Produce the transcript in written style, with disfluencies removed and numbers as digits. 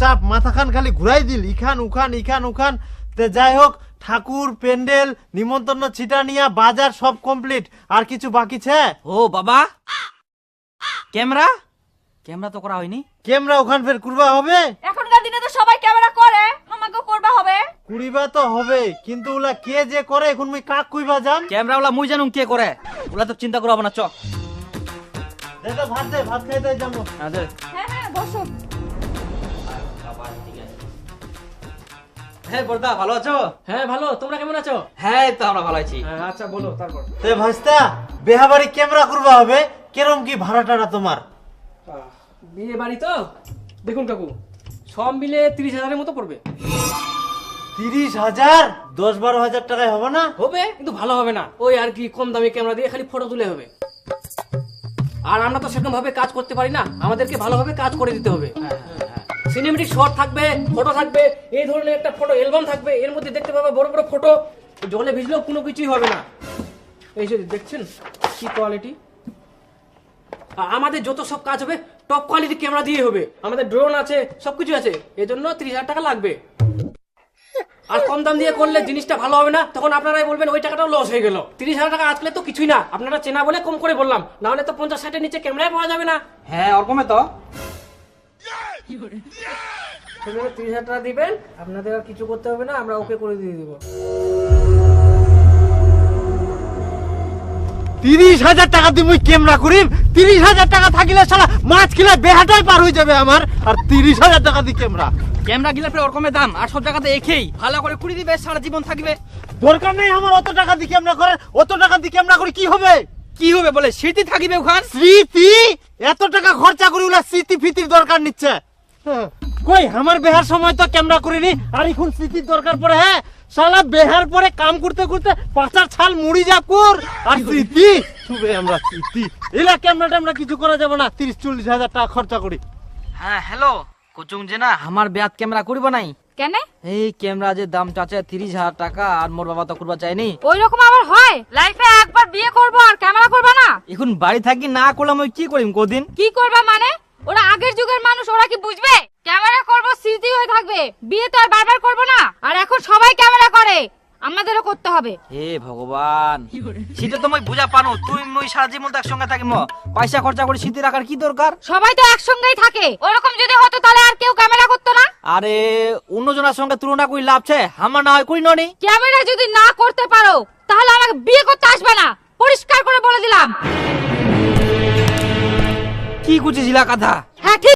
চাপ, মাথাখান খালি ঘুরাই দিল, ইখান উখান ইখান উখান। তে যাই হোক, ঠাকুর, প্যান্ডেল, নিমন্ত্রণ, ছিটানিয়া, বাজার সব কমপ্লিট। আর কিছু বাকি ছে? ও বাবা, ক্যামেরা ক্যামেরা তো করা হয়নি। ক্যামেরা ওখান ফের কুরবা হবে? এখনকার দিনে তো সবাই ক্যামেরা করে, আমাকেও করবা হবে। কুড়িবা তো হবে, কিন্তু ওলা কে যে করে এখন মুই কাক কইবা যাম? ক্যামেরা ওলা মুই জানুম কে করে, ওলা তো চিন্তা করা হবে না। চ দে তো ভাত দে, ভাত খাইতে যাবো। হ্যাঁ দে। হ্যাঁ হ্যাঁ বসো। হ্যাঁ বর্দা, ভালো আছো? হ্যাঁ ভালো, তোমরা কেমন আছো? হ্যাঁ এই তো আমরা ভালো আছি। আচ্ছা বলো তারপর। তে ভাইস্তা, বেহাবাড়ি ক্যামেরা করবা হবে, কেরম কি ভাড়া টাড়া তোমার? বিয়ে বাড়ি তো দেখুন কাকু, সব মিলে 30,000-এর মতো পড়বে। 30,000? 10-12 টাকায় হবে না? হবে, কিন্তু ভালো হবে না। ওই আর কি, কম দামি ক্যামেরা দিয়ে খালি ফটো তুলে হবে। আর আমরা তো সেরকম ভাবে কাজ করতে পারি না, আমাদেরকে ভালোভাবে কাজ করে দিতে হবে। সিনেমেটিক শট থাকবে, ফটো থাকবে, এই ধরনের একটা ফটো অ্যালবাম থাকবে, এর মধ্যে দেখতে পাবে বড় বড় ফটো, জলে ভিজলেও কোনো কিছুই হবে না। এই যে দেখছেন কি কোয়ালিটি। আমাদের যত সব কাজ হবে টপ কোয়ালিটি ক্যামেরা দিয়ে হবে। আমাদের ড্রোন আছে, সবকিছু আছে, এই জন্য 30,000 টাকা লাগবে। আর কম দাম দিয়ে করলে জিনিসটা ভালো হবে না, তখন আপনারাই বলবেন ওই টাকাটাও লস হয়ে গেল। 30,000 টাকা আজকে তো কিছুই না, আপনারা চেনা বলে কম করে বললাম, না হলে তো 50-60-এর নিচে ক্যামেরায় পাওয়া যাবে না। হ্যাঁ ওরকমই তো। 30,000 টাকা দিবেন, আপনাদের আর কিছু করতে হবে না, আমরা ওকে করে দিয়ে দেবো। 30,000 টাকা দিয়ে মুই ক্যামেরা করিম? 30,000 টাকা থাকিলে শালা মাছ কিলা বেহাটাই পার হয়ে যাবে আমার। আর 30,000 টাকা দিয়ে ক্যামেরা? ক্যামেরা গিলা পরে ওরকমের দাম, আর সব জায়গাতে একই, ভালো করে কুড়ি দিবে, সারা জীবন থাকবে। দরকার নেই আমার অত টাকা দিয়ে ক্যামেরা করে। অত টাকা দিয়ে ক্যামেরা করে কি হবে? কি হবে বলে, স্মৃতি থাকিবে ওখান। স্মৃতি? এত টাকা খরচা করে ওলা স্মৃতি ফিতির দরকার নিচ্ছে? কই আমার বেহার সময় তো ক্যামেরা করিনি, আর এখন স্মৃতির দরকার পড়ে? হ্যাঁ শালা বেহার পরে কাম করতে করতে পাঁচার ছাল মুড়ি যা কর, আর স্মৃতি শুবে আমরা স্মৃতি। এলা ক্যামেরা ট্যামেরা কিছু করা যাবে না, 30-40 টাকা খরচা করি। হ্যাঁ হ্যালো কোচুং যে না, আমার ব্যাত ক্যামেরা করবো নাই। কেন? এই ক্যামেরা যে দাম চাচা 30,000 টাকা, আর মোর বাবা তো করবা চাইনি। ওই রকম আবার হয়? লাইফে একবার বিয়ে করবো আর ক্যামেরা করবা না? এখন বাড়ি থাকি না করলাম, ওই কি করিম কদিন? কি করবা মানে? ওরা আগের যুগের মানুষ, ওরা কি বুঝবে? ক্যামেরা করবো, স্মৃতি হয়ে থাকবে, বিয়ে তো আর বারবার করবো না। আর এখন সবাই ক্যামেরা করে, আমাদেরও করতে হবে। হে ভগবান, সেটা তো মই বুঝা পানো, তুই মই সারা জীবন তো একসঙ্গে থাকিম, পয়সা খরচা করে স্মৃতি রাখার কি দরকার? সবাই তো একসঙ্গেই থাকে, ওরকম যদি হতো তাহলে আর কেউ ক্যামেরা করতো না। আরে অন্যজনের সঙ্গে তুলনা করি লাভ আছে, আমার না হয় করি ননি। ক্যামেরা যদি না করতে পারো তাহলে আমাকে বিয়ে করতে আসবে না, পরিষ্কার করে বলে দিলাম। কি কুচিছিলা কথা? হ্যাঁ ঠিক।